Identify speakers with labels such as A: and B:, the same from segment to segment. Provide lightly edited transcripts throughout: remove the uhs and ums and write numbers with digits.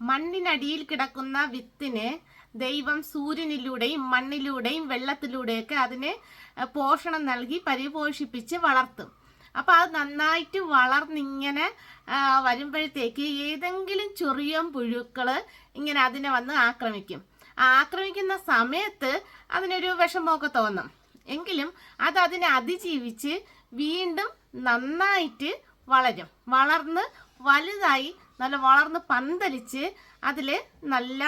A: മണ്ണിനടിയിൽ കിടക്കുന്ന വിത്തിനെ ദൈവം സൂര്യനിലൂടെയും മണ്ണിലൂടെയും വെള്ളത്തിലൂടെയൊക്കെ അതിനെ പോഷണം നൽകി പരിപോഷിപ്പിച്ച് വളർത്തും. അപ്പോൾ അത് നന്നായിട്ട് വളർന്നിങ്ങനെ വരുമ്പോഴത്തേക്ക് ഏതെങ്കിലും ചെറിയ പുഴുക്കൾ ഇങ്ങനെ അതിനെ വന്ന് ആക്രമിക്കും. ആക്രമിക്കുന്ന സമയത്ത് അതിനൊരു വിഷമമൊക്കെ തോന്നും. എങ്കിലും അത് അതിനെ അതിജീവിച്ച് വീണ്ടും നന്നായിട്ട് വളരും. വളർന്ന് വലുതായി നല്ല വളർന്ന് പന്തലിച്ച് അതിൽ നല്ല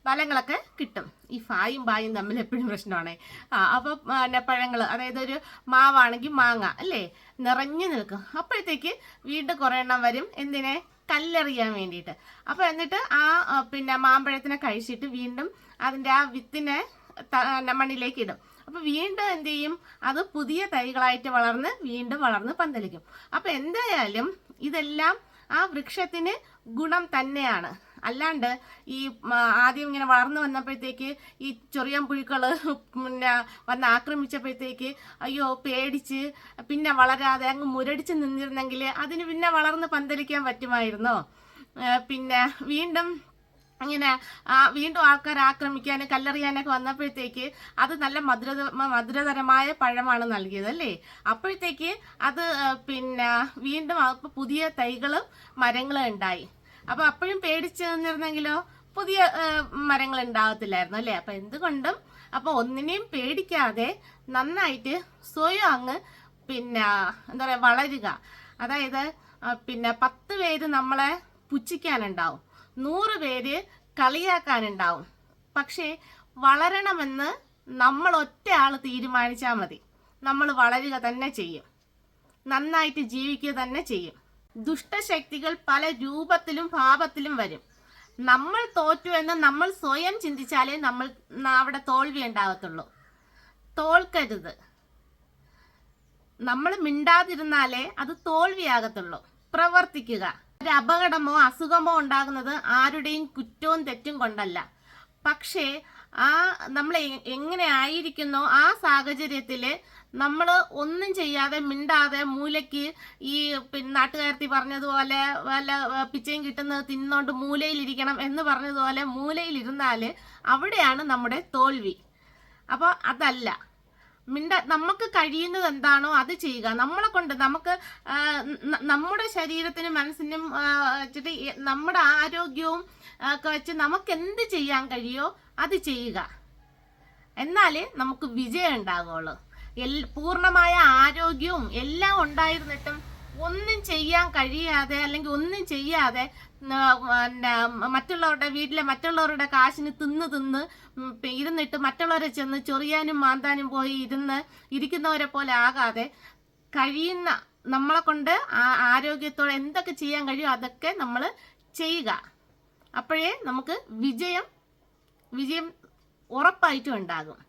A: ഫലങ്ങളൊക്കെ കിട്ടും. ഈ ഫായും ബായും തമ്മിൽ എപ്പോഴും പ്രശ്നമാണ്. അപ്പോൾ പഴങ്ങൾ, അതായത് ഒരു മാവാണെങ്കിൽ മാങ്ങ അല്ലേ, നിറഞ്ഞു നിൽക്കും. അപ്പോഴത്തേക്ക് വീണ്ടും കുറേ എണ്ണം വരും. എന്തിനെ? കല്ലെറിയാൻ വേണ്ടിയിട്ട്. അപ്പോൾ എന്നിട്ട് മാമ്പഴത്തിനെ കഴിച്ചിട്ട് വീണ്ടും അതിൻ്റെ ആ വിത്തിനെ മണ്ണിലേക്ക് ഇടും. അപ്പോൾ വീണ്ടും എന്ത് ചെയ്യും? അത് പുതിയ തൈകളായിട്ട് വീണ്ടും വളർന്ന് പന്തലിക്കും. അപ്പോൾ എന്തായാലും ഇതെല്ലാം ആ വൃക്ഷത്തിന് ഗുണം തന്നെയാണ്. അല്ലാണ്ട് ഈ ആദ്യം ഇങ്ങനെ വളർന്നു വന്നപ്പോഴത്തേക്ക് ഈ ചെറിയ പുഴുക്കൾ വന്ന് ആക്രമിച്ചപ്പോഴത്തേക്ക് അയ്യോ പേടിച്ച് പിന്നെ വളരാതെ അങ്ങ് മുരടിച്ച് നിന്നിരുന്നെങ്കിൽ അതിന് പിന്നെ വളർന്ന് പന്തലിക്കാൻ പറ്റുമായിരുന്നോ? പിന്നെ വീണ്ടും ആൾക്കാർ ആക്രമിക്കാനും കല്ലെറിയാനൊക്കെ വന്നപ്പോഴത്തേക്ക് അത് നല്ല മധുരതരമായ പഴമാണ് നൽകിയത് അല്ലേ? അപ്പോഴത്തേക്ക് അത് വീണ്ടും പുതിയ തൈകളും മരങ്ങളും ഉണ്ടായി. അപ്പോൾ അപ്പോഴും പേടിച്ച് നിന്നിരുന്നെങ്കിലോ പുതിയ മരങ്ങൾ ഉണ്ടാകത്തില്ലായിരുന്നു അല്ലേ? അപ്പം എന്തുകൊണ്ടും ഒന്നിനെയും പേടിക്കാതെ നന്നായിട്ട് സ്വയം അങ്ങ് എന്താ പറയുക വളരുക. അതായത് 10 പേര് നമ്മളെ പുച്ഛിക്കാനുണ്ടാവും, 100 പേര് കളിയാക്കാനുണ്ടാവും. പക്ഷേ വളരണമെന്ന് നമ്മൾ ഒറ്റ ആൾ തീരുമാനിച്ചാൽ മതി. നമ്മൾ വളരുക തന്നെ ചെയ്യും, നന്നായിട്ട് ജീവിക്കുക തന്നെ ചെയ്യും. ദുഷ്ടശക്തികൾ പല രൂപത്തിലും ഭാവത്തിലും വരും. നമ്മൾ തോറ്റു എന്ന് നമ്മൾ സ്വയം ചിന്തിച്ചാലേ അവിടെ തോൽവി ഉണ്ടാകത്തുള്ളൂ. തോൽക്കരുത്. നമ്മൾ മിണ്ടാതിരുന്നാലേ അത് തോൽവിയാകത്തുള്ളൂ. പ്രവർത്തിക്കുക. ഒരു അപകടമോ അസുഖമോ ഉണ്ടാകുന്നത് ആരുടെയും കുറ്റവും തെറ്റും കൊണ്ടല്ല. പക്ഷേ നമ്മൾ എങ്ങനെ ആയിരിക്കുന്നോ ആ സാഹചര്യത്തിൽ നമ്മൾ ഒന്നും ചെയ്യാതെ മിണ്ടാതെ മൂലയ്ക്ക് ഈ നാട്ടുകാരത്തി പറഞ്ഞതുപോലെ വല്ല പിച്ചയും കിട്ടുന്നത് തിന്നോണ്ട് മൂലയിലിരിക്കണം എന്ന് പറഞ്ഞതുപോലെ മൂലയിലിരുന്നാൽ അവിടെയാണ് നമ്മുടെ തോൽവി. അപ്പോൾ അതല്ല, നമുക്ക് കഴിയുന്നത് എന്താണോ അത് ചെയ്യുക. നമ്മളെ കൊണ്ട് നമ്മുടെ ശരീരത്തിനും മനസ്സിനും വെച്ചിട്ട് നമ്മുടെ ആരോഗ്യവും ഒക്കെ വെച്ച് നമുക്ക് എന്ത് ചെയ്യാൻ കഴിയോ അത് ചെയ്യുക. എന്നാലേ നമുക്ക് വിജയം ഉണ്ടാകുള്ളൂ. പൂർണ്ണമായ ആരോഗ്യവും എല്ലാം ഉണ്ടായിരുന്നിട്ടും ഒന്നും ചെയ്യാൻ കഴിയാതെ അല്ലെങ്കിൽ ഒന്നും ചെയ്യാതെ വീട്ടിലെ മറ്റുള്ളവരുടെ കാശിന് തിന്ന് ഇരുന്നിട്ട് മറ്റുള്ളവരെ ചെന്ന് ചൊറിയാനും മാന്താനും പോയി ഇരിക്കുന്നവരെ പോലെ ആകാതെ കഴിയുന്ന നമ്മളെ കൊണ്ട് ആരോഗ്യത്തോടെ എന്തൊക്കെ ചെയ്യാൻ കഴിയുമോ അതൊക്കെ നമ്മൾ ചെയ്യുക. അപ്പോഴേ നമുക്ക് വിജയം ഉറപ്പായിട്ടും ഉണ്ടാകും.